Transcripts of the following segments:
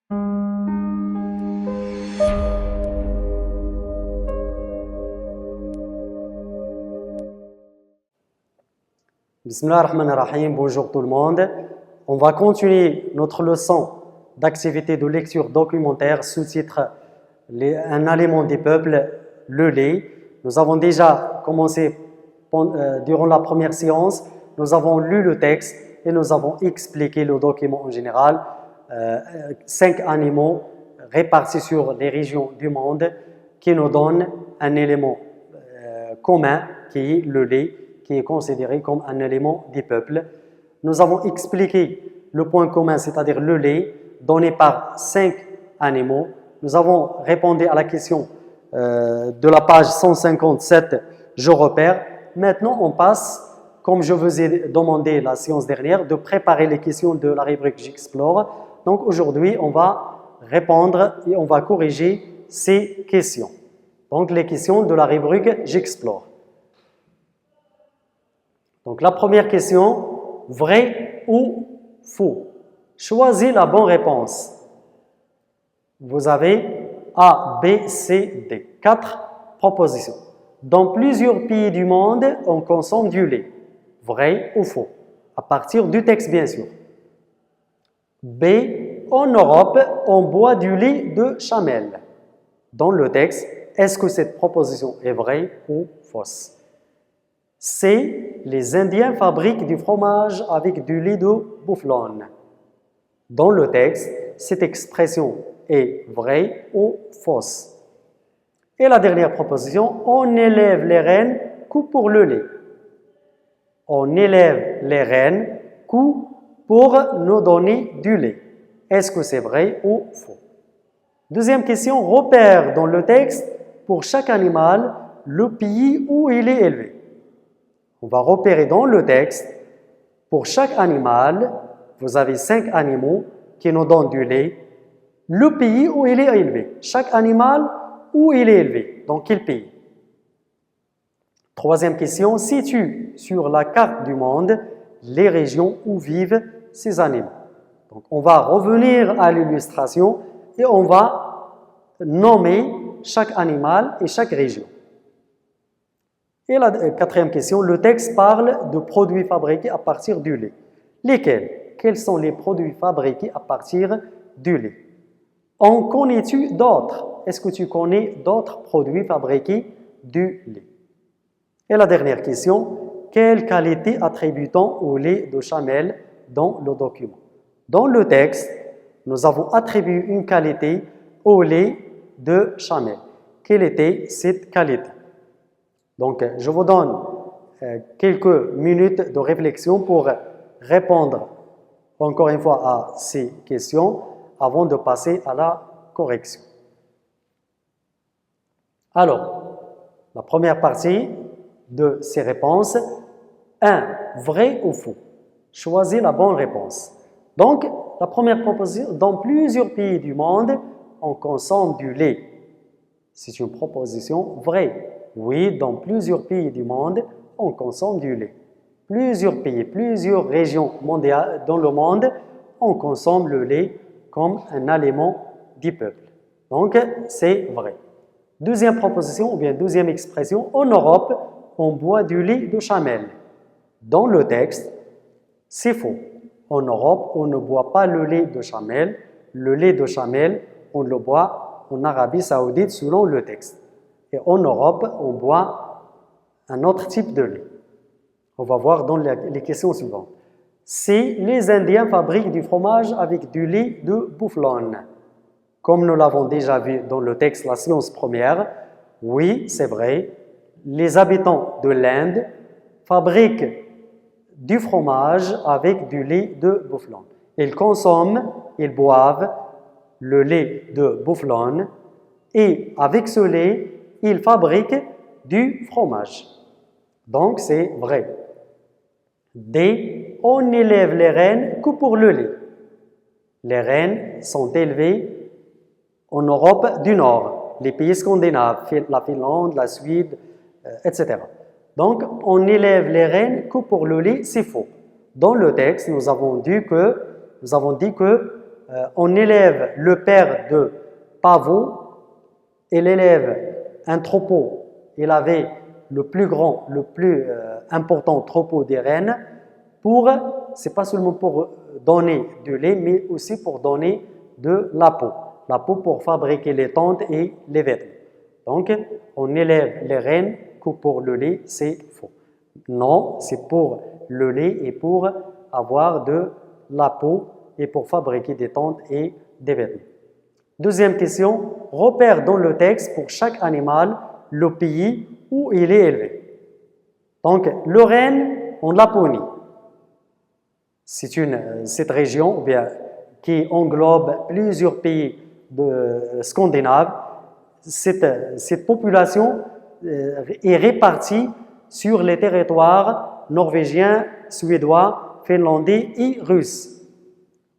Bismillahirrahmanirrahim, bonjour tout le monde. On va continuer notre leçon d'activité de lecture documentaire sous-titre Un aliment des peuples, le lait. Nous avons déjà commencé durant la première séance, nous avons lu le texte et nous avons expliqué le document en général. 5 animaux répartis sur les régions du monde qui nous donnent un élément commun qui est le lait, qui est considéré comme un élément des peuples. Nous avons expliqué le point commun, c'est-à-dire le lait, donné par 5 animaux. Nous avons répondu à la question de la page 157, je repère. Maintenant, on passe, comme je vous ai demandé la séance dernière, de préparer les questions de la rubrique J'explore. Donc aujourd'hui, on va répondre et on va corriger ces questions. Donc les questions de la rubrique J'explore. Donc la première question, vrai ou faux? Choisis la bonne réponse. Vous avez A, B, C, D. 4 propositions. Dans plusieurs pays du monde, on consomme du lait. Vrai ou faux? À partir du texte, bien sûr. B, en Europe, on boit du lait de chamel. Dans le texte, est-ce que cette proposition est vraie ou fausse? C, les Indiens fabriquent du fromage avec du lait de bufflone. Dans le texte, cette expression est vraie ou fausse? Et la dernière proposition, on élève les rennes que pour le lait. On élève les rennes que pour nous donner du lait. Est-ce que c'est vrai ou faux? Deuxième question, repère dans le texte pour chaque animal le pays où il est élevé. On va repérer dans le texte, pour chaque animal, vous avez 5 animaux qui nous donnent du lait, le pays où il est élevé. Chaque animal, où il est élevé, dans quel pays? Troisième question, situe sur la carte du monde les régions où vivent ces animaux. Donc on va revenir à l'illustration et on va nommer chaque animal et chaque région. Et la quatrième question, le texte parle de produits fabriqués à partir du lait. Lesquels? Quels sont les produits fabriqués à partir du lait? En connais-tu d'autres? Est-ce que tu connais d'autres produits fabriqués du lait? Et la dernière question, quelle qualité attribue-t-on au lait de chamel dans le document? Dans le texte, nous avons attribué une qualité au lait de chamel. Quelle était cette qualité? Donc, je vous donne quelques minutes de réflexion pour répondre encore une fois à ces questions avant de passer à la correction. Alors, la première partie de ces réponses, 1. Vrai ou faux? Choisis la bonne réponse. Donc, la première proposition, dans plusieurs pays du monde, on consomme du lait. C'est une proposition vraie. Oui, dans plusieurs pays du monde, on consomme du lait. Plusieurs pays, plusieurs régions mondiales dans le monde, on consomme le lait comme un aliment du peuple. Donc, c'est vrai. Deuxième proposition, ou bien deuxième expression, en Europe, on boit du lait de chamel. Dans le texte, c'est faux. En Europe, on ne boit pas le lait de chamel. Le lait de chamel, on le boit en Arabie Saoudite selon le texte. Et en Europe, on boit un autre type de lait. On va voir dans les questions suivantes. Si les Indiens fabriquent du fromage avec du lait de bufflone, comme nous l'avons déjà vu dans le texte, la séance première, oui, c'est vrai, les habitants de l'Inde fabriquent du fromage avec du lait de bufflone. Ils consomment, ils boivent le lait de bufflone et avec ce lait, ils fabriquent du fromage. Donc, c'est vrai. D. On élève les rennes que pour le lait. Les rennes sont élevées en Europe du Nord, les pays scandinaves, la Finlande, la Suède, etc. Donc, on élève les rennes que pour le lait, c'est faux. Dans le texte, nous avons dit que on élève le père de pavot, il élève un troupeau, il avait le plus grand, le plus important troupeau des rennes, c'est pas seulement pour donner du lait, mais aussi pour donner de la peau pour fabriquer les tentes et les vêtements. Donc, on élève les rennes que pour le lait, c'est faux. Non, c'est pour le lait et pour avoir de la peau et pour fabriquer des tentes et des vêtements. Deuxième question, repère dans le texte pour chaque animal le pays où il est élevé. Donc, le renne en Laponie, cette région qui englobe plusieurs pays scandinaves. Cette population est répartie sur les territoires norvégiens, suédois, finlandais et russes.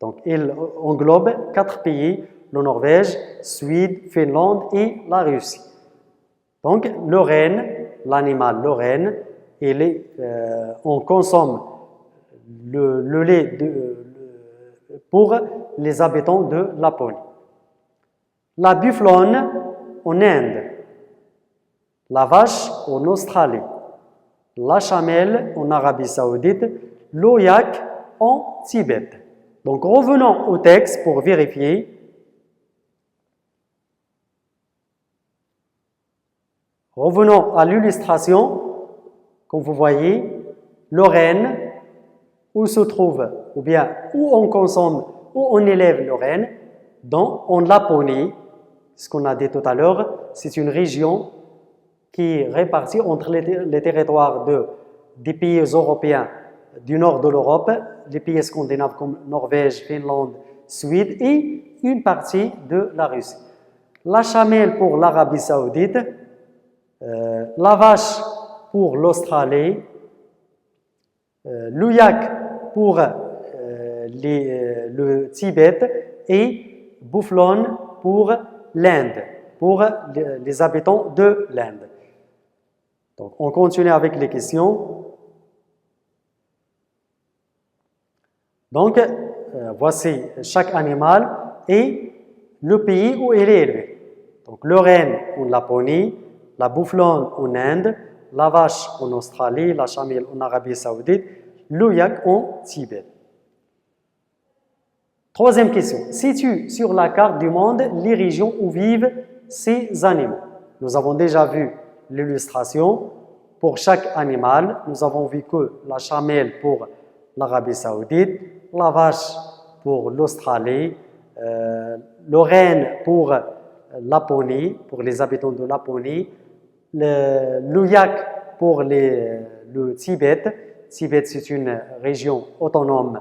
Donc, il englobe 4 pays, la Norvège, Suède, Finlande et la Russie. Donc, le renne, l'animal le renne, on consomme le lait pour les habitants de Laponie. La bufflonne en Inde, la vache en Australie, la chamelle en Arabie Saoudite, l'oyak en Tibet. Donc revenons au texte pour vérifier. Revenons à l'illustration. Comme vous voyez, le renne, où se trouve, ou bien où on consomme, où on élève le renne, en Laponie, ce qu'on a dit tout à l'heure, c'est une région qui est répartie entre les territoires des pays européens du nord de l'Europe, les pays scandinaves comme Norvège, Finlande, Suède et une partie de la Russie. La chamelle pour l'Arabie Saoudite, la vache pour l'Australie, l'ouyak pour le Tibet et bufflonne pour l'Inde, pour les habitants de l'Inde. Donc, on continue avec les questions. Donc, voici chaque animal et le pays où il est élevé. Donc, le renne en Laponie, la bufflonne en Inde, la vache en Australie, la chamelle en Arabie Saoudite, l'ouyak en Tibet. Troisième question. Situe sur la carte du monde les régions où vivent ces animaux. Nous avons déjà vu l'illustration. Pour chaque animal, nous avons vu que la chamelle pour l'Arabie Saoudite, la vache pour l'Australie, le renne pour Laponie, pour les habitants de Laponie, l'ouyak pour le Tibet. Tibet, c'est une région autonome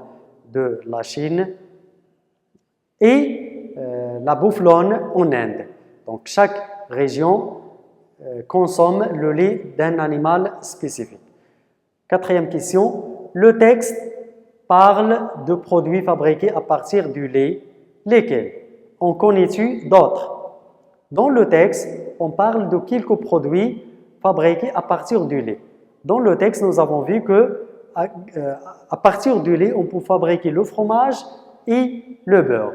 de la Chine. Et la bufflonne en Inde. Donc, chaque région consomme le lait d'un animal spécifique. Quatrième question. Le texte parle de produits fabriqués à partir du lait. Lesquels? En connais-tu d'autres? Dans le texte, on parle de quelques produits fabriqués à partir du lait. Dans le texte, nous avons vu que à partir du lait, on peut fabriquer le fromage et le beurre.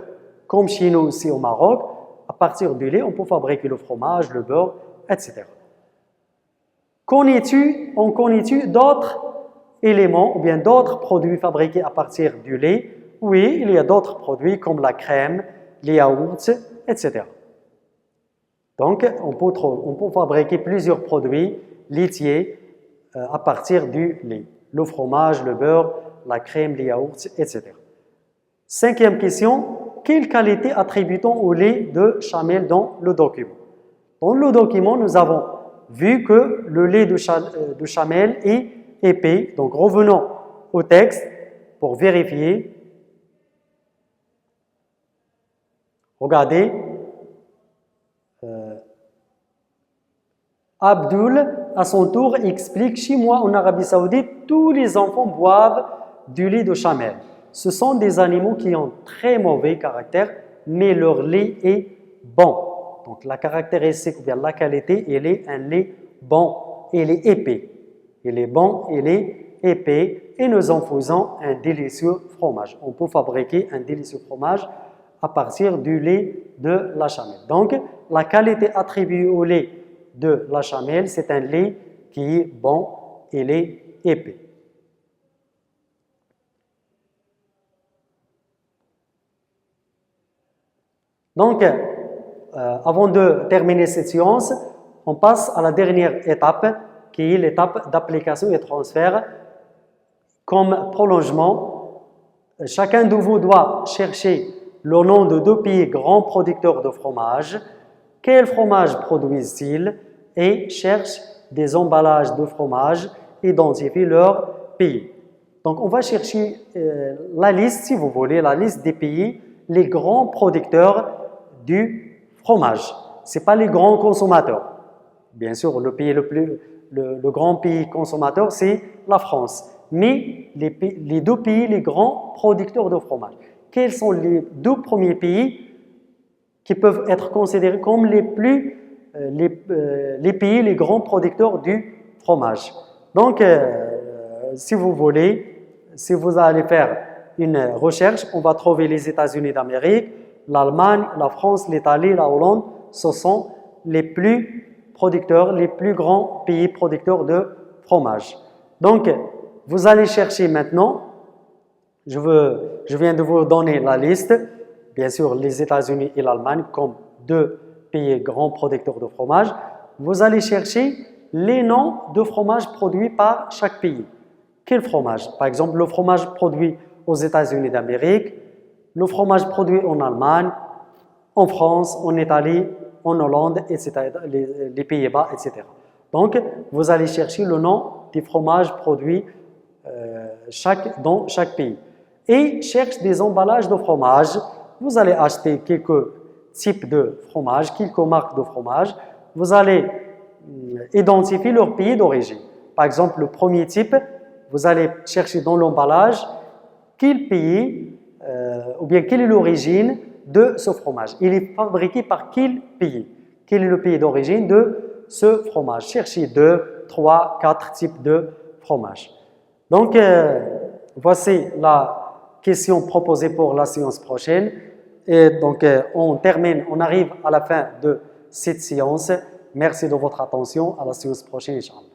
Comme chez nous ici au Maroc, à partir du lait, on peut fabriquer le fromage, le beurre, etc. Connais-tu d'autres éléments ou bien d'autres produits fabriqués à partir du lait? Oui, il y a d'autres produits comme la crème, les yaourts, etc. Donc, on peut fabriquer plusieurs produits laitiers à partir du lait. Le fromage, le beurre, la crème, les yaourts, etc. Cinquième question. Quelle qualité attribue-t-on au lait de chamelle dans le document? Dans le document, nous avons vu que le lait de chamelle est épais. Donc, revenons au texte pour vérifier. Regardez. Abdul, à son tour, explique: chez moi en Arabie Saoudite, tous les enfants boivent du lait de chamelle. Ce sont des animaux qui ont très mauvais caractère, mais leur lait est bon. Donc la caractéristique ou bien la qualité, il est un lait bon, il est épais. Il est bon, il est épais et nous en faisons un délicieux fromage. On peut fabriquer un délicieux fromage à partir du lait de la chamelle. Donc, la qualité attribuée au lait de la chamelle, c'est un lait qui est bon et lait épais. Donc, avant de terminer cette séance, on passe à la dernière étape, qui est l'étape d'application et transfert. Comme prolongement, chacun de vous doit chercher le nom de 2 pays grands producteurs de fromage. Quel fromage produisent-ils? Et cherche des emballages de fromage, identifie leur pays. Donc, on va chercher la liste, si vous voulez, la liste des pays, les grands producteurs du fromage. Ce n'est pas les grands consommateurs. Bien sûr, le grand pays consommateur, c'est la France. Mais les 2 pays, les grands producteurs de fromage. Quels sont les 2 premiers pays qui peuvent être considérés comme les pays, les grands producteurs du fromage? Donc, si vous voulez, si vous allez faire une recherche, on va trouver les États-Unis d'Amérique, l'Allemagne, la France, l'Italie, la Hollande. Ce sont les plus grands pays producteurs de fromage. Donc, vous allez chercher maintenant, je viens de vous donner la liste, bien sûr les États-Unis et l'Allemagne comme 2 pays grands producteurs de fromage. Vous allez chercher les noms de fromages produits par chaque pays. Quel fromage? Par exemple, le fromage produit aux États-Unis d'Amérique, le fromage produit en Allemagne, en France, en Italie, en Hollande, etc., les Pays-Bas, etc. Donc, vous allez chercher le nom des fromages produits dans chaque pays. Et cherche des emballages de fromage. Vous allez acheter quelques types de fromage, quelques marques de fromage. Vous allez identifier leur pays d'origine. Par exemple, le premier type, vous allez chercher dans l'emballage quel pays ou bien quelle est l'origine de ce fromage. Il est fabriqué par quel pays? Quel est le pays d'origine de ce fromage? Cherchez 2, 3, 4 types de fromage. Donc, voici la question proposée pour la séance prochaine. Et donc, on arrive à la fin de cette séance. Merci de votre attention. À la séance prochaine, Inch'Allah.